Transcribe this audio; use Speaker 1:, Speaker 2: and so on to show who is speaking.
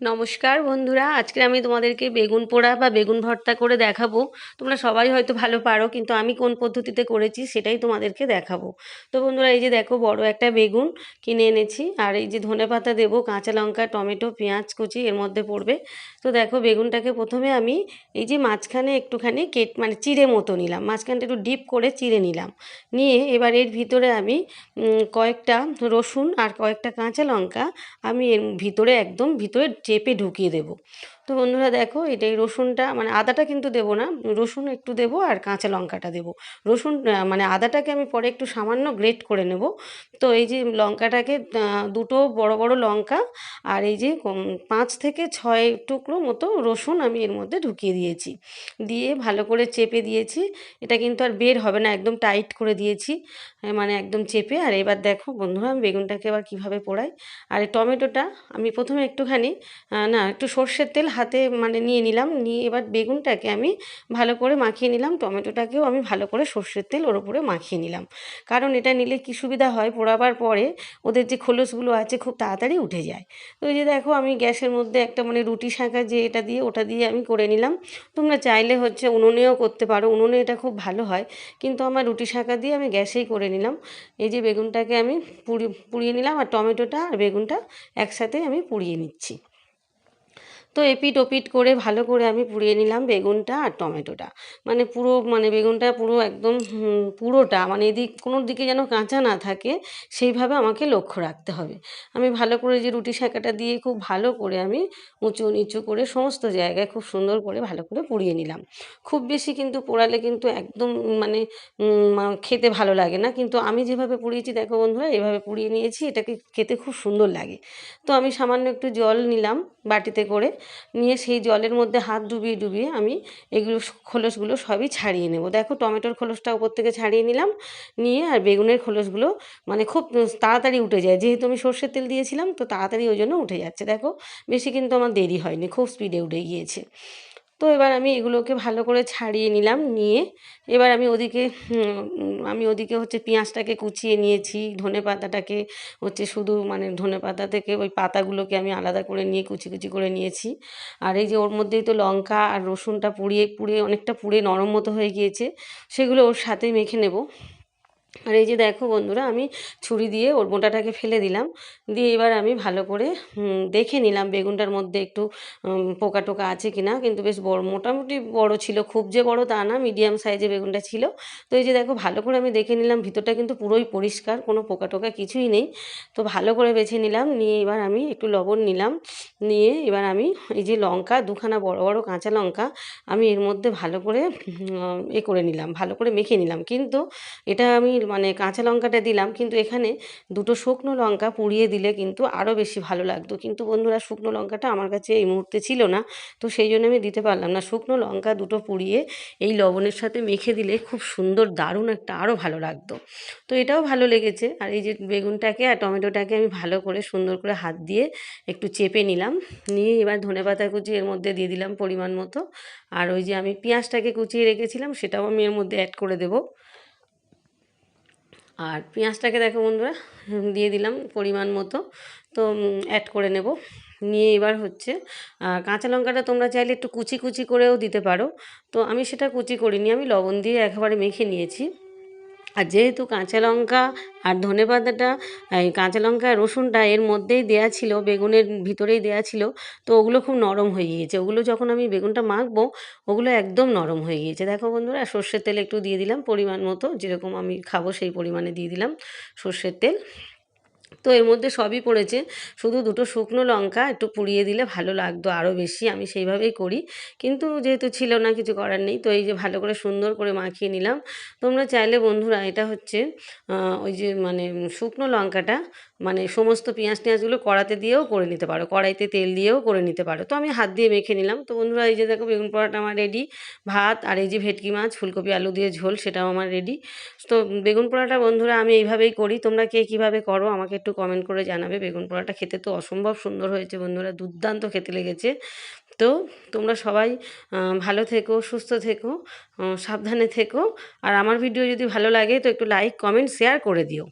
Speaker 1: নমস্কার বন্ধুরা, আজকে আমি তোমাদেরকে বেগুন পোড়া বা বেগুন ভর্তা করে দেখাবো। তোমরা সবাই হয়তো ভালো পারো, কিন্তু আমি কোন পদ্ধতিতে করেছি সেটাই তোমাদেরকে দেখাবো। তো বন্ধুরা, এই যে দেখো, বড় একটা বেগুন কিনে এনেছি, আর এই যে ধনেপাতা দেবো, কাঁচা লঙ্কা, টমেটো, পেঁয়াজ কুচি এর মধ্যে পড়বে। তো দেখো, বেগুনটাকে প্রথমে আমি এই যে মাঝখানে একটুখানি মানে চিড়ে মতো নিলাম, মাঝখানটা একটু ডিপ করে চিড়ে নিলাম। নিয়ে এবার এর ভিতরে আমি কয়েকটা রসুন আর কয়েকটা কাঁচা লঙ্কা আমি এর ভিতরে একদম ভিতরে চেপে ঢুকিয়ে দেবো। তো বন্ধুরা দেখো, এটা এই রসুনটা মানে আদাটা কিন্তু দেবো না, রসুন একটু দেবো আর কাঁচা লঙ্কাটা দেবো। রসুন মানে আদাটাকে আমি পরে একটু সামান্য গ্রেট করে নেব। তো এই যে লঙ্কাটাকে দুটো বড় বড় লঙ্কা আর এই যে 5 থেকে 6 টুকরো মতো রসুন আমি এর মধ্যে ঢুকিয়ে দিয়েছি, দিয়ে ভালো করে চেপে দিয়েছি। এটা কিন্তু আর বের হবে না, একদম টাইট করে দিয়েছি, মানে একদম চেপে। আর এবার দেখো বন্ধুরা, আমি বেগুনটাকে এবার কীভাবে পোড়াই। আর এই টমেটোটা আমি প্রথমে একটুখানি একটু সর্ষের তেল হাতে মানে নিয়ে নিলাম, নিয়ে এবার বেগুনটাকে আমি ভালো করে মাখিয়ে নিলাম, টমেটোটাকেও আমি ভালো করে সর্ষের তেল ওর উপরে মাখিয়ে নিলাম। কারণ এটা নিলে কি সুবিধা হয়, পোড়াবার পরে ওদের যে খোলসগুলো আছে খুব তাড়াতাড়ি উঠে যায়। তো এই যে দেখো, আমি গ্যাসের মধ্যে একটা মানে রুটি শাঁকা যে এটা দিয়ে, ওটা দিয়ে আমি করে নিলাম। তোমরা চাইলে হচ্ছে উনুনেও করতে পারো, উনুনে এটা খুব ভালো হয়, কিন্তু আমার রুটি শাঁকা দিয়ে আমি গ্যাসেই করে নিলাম। এই যে বেগুনটাকে আমি পুড়িয়ে নিলাম, আর টমেটোটা আর বেগুনটা একসাথে আমি পুড়িয়ে নিচ্ছি। তো এপিট ওপিট করে ভালো করে আমি পুড়িয়ে নিলাম বেগুনটা আর টমেটোটা, মানে পুরো মানে বেগুনটা পুরো একদম পুরোটা, মানে এদিক কোনো দিকে যেন কাঁচা না থাকে, সেইভাবে আমাকে লক্ষ্য রাখতে হবে। আমি ভালো করে যে রুটি সেঁকাটা দিয়ে খুব ভালো করে আমি উঁচু নিচু করে সমস্ত জায়গায় খুব সুন্দর করে ভালো করে পুড়িয়ে নিলাম। খুব বেশি কিন্তু পোড়ালে কিন্তু একদম মানে খেতে ভালো লাগে না, কিন্তু আমি যেভাবে পুড়িয়েছি দেখো বন্ধুরা, এভাবে পুড়িয়ে নিয়েছি, এটাকে খেতে খুব সুন্দর লাগে। তো আমি সামান্য একটু জল নিলাম বাটিতে করে, নিয়ে সেই জলের মধ্যে হাত ডুবিয়ে ডুবিয়ে আমি এগুলো খোলসগুলো সবই ছাড়িয়ে নেব। দেখো, টমেটোর খোলসটা উপর থেকে ছাড়িয়ে নিলাম, নিয়ে আর বেগুনের খোলসগুলো মানে খুব তাড়াতাড়ি উঠে যায়, যেহেতু আমি সর্ষের তেল দিয়েছিলাম, তো তাড়াতাড়ি ওই জন্য উঠে যাচ্ছে। দেখো, বেশি কিন্তু আমার দেরি হয়নি, খুব স্পিডে উঠে গিয়েছে। তো এবার আমি এগুলোকে ভালো করে ছাড়িয়ে নিলাম, নিয়ে এবার আমি ওদিকে হচ্ছে পেঁয়াজটাকে কুচিয়ে নিয়েছি, ধনে পাতাটাকে হচ্ছে শুধু মানে ধনে পাতা থেকে ওই পাতাগুলোকে আমি আলাদা করে নিয়ে কুচি কুচি করে নিয়েছি। আর এই যে ওর মধ্যেই তো লঙ্কা আর রসুনটা পুড়িয়ে পুড়িয়ে অনেকটা পুড়ে নরম মতো হয়ে গিয়েছে, সেগুলো ওর সাথেই মেখে নেব। আর এই যে দেখো বন্ধুরা, আমি ছুরি দিয়ে ওর মোটাটাকে ফেলে দিলাম, দিয়ে এবার আমি ভালো করে দেখে নিলাম বেগুনটার মধ্যে একটু পোকা টোকা আছে কি না, কিন্তু বেশ বড়, মোটামুটি বড় ছিল, খুব যে বড় তা না, মিডিয়াম সাইজে বেগুনটা ছিল। তো এই যে দেখো, ভালো করে আমি দেখে নিলাম, ভিতরটা কিন্তু পুরোই পরিষ্কার, কোনো পোকা টোকা কিছুই নেই। তো ভালো করে বেছে নিলাম, নিয়ে এবার আমি একটু লবণ নিলাম, নিয়ে এবার আমি এই যে লঙ্কা দুখানা বড় বড় কাঁচা লঙ্কা আমি এর মধ্যে ভালো করে করে নিলাম, ভালো করে মেখে নিলাম। কিন্তু এটা আমি মানে কাঁচা লঙ্কাটা দিলাম, কিন্তু এখানে দুটো শুকনো লঙ্কা পুড়িয়ে দিলে কিন্তু আরও বেশি ভালো লাগতো, কিন্তু বন্ধুরা শুকনো লঙ্কাটা আমার কাছে এই মুহূর্তে ছিল না, তো সেই জন্য আমি দিতে পারলাম না। শুকনো লঙ্কা দুটো পুড়িয়ে এই লবণের সাথে মেখে দিলে খুব সুন্দর দারুণ একটা আরও ভালো লাগতো। তো এটাও ভালো লেগেছে। আর এই যে বেগুনটাকে আর টমেটোটাকে আমি ভালো করে সুন্দর করে হাত দিয়ে একটু চেপে নিলাম, নিয়ে এবার ধনেপাতা কুচি এর মধ্যে দিয়ে দিলাম পরিমাণ মতো। আর ওই যে আমি পেঁয়াজটাকে কুচিয়ে রেখেছিলাম, সেটাও আমি এর মধ্যে অ্যাড করে দেবো। আর পেঁয়াজটাকে দেখো বন্ধুরা, দিয়ে দিলাম পরিমাণ মতো, তো অ্যাড করে নেব। নিয়ে এবার হচ্ছে কাঁচা লঙ্কাটা তোমরা চাইলে একটু কুচি কুচি করেও দিতে পারো, তো আমি সেটা কুচি করিনি, আমি লবণ দিয়ে একেবারে মেখে নিয়েছি। আর যেহেতু কাঁচা লঙ্কা আর ধনেপাতাটা, এই কাঁচা লঙ্কা আর রসুনটা এর মধ্যেই দেয়া ছিল, বেগুনের ভিতরেই দেয়া ছিল, তো ওগুলো খুব নরম হয়ে গিয়েছে। ওগুলো যখন আমি বেগুনটা মাখবো, ওগুলো একদম নরম হয়ে গিয়েছে। দেখো বন্ধুরা, সর্ষের তেল একটু দিয়ে দিলাম পরিমাণ মতো, যেরকম আমি খাবো সেই পরিমাণে দিয়ে দিলাম সর্ষের তেল। তো এর মধ্যে সবই পড়েছে, শুধু দুটো শুকনো লঙ্কা একটু পুড়িয়ে দিলে ভালো লাগতো আরও বেশি, আমি সেইভাবেই করি, কিন্তু যেহেতু ছিল না, কিছু করার নেই। তো এই যে ভালো করে সুন্দর করে মাখিয়ে নিলাম। তোমরা চাইলে বন্ধুরা এটা হচ্ছে ওই যে মানে শুকনো লঙ্কাটা মানে সমস্ত পেঁয়াজ টেঁয়াজগুলো কড়াতে দিয়েও করে নিতে পারো, কড়াইতে তেল দিয়েও করে নিতে পারো। তো আমি হাত দিয়ে মেখে নিলাম। তো বন্ধুরা, এই যে দেখো, বেগুন পোড়াটা আমার রেডি। ভাত আর এই যে ভেটকি মাছ ফুলকপি আলু দিয়ে ঝোল, সেটাও আমার রেডি। তো বেগুন পোড়াটা বন্ধুরা আমি এইভাবেই করি, তোমরা কে কীভাবে করো আমাকে একটু কমেন্ট করে জানাবে। বেগুন পোড়াটা খেতে তো অসম্ভব সুন্দর হয়েছে বন্ধুরা, দুর্দান্ত খেতে লেগেছে। তো তোমরা সবাই ভালো থেকো, সুস্থ থেকো, সাবধানে থেকো। আর আমার ভিডিও যদি ভালো লাগে তো একটু লাইক কমেন্ট শেয়ার করে দিও।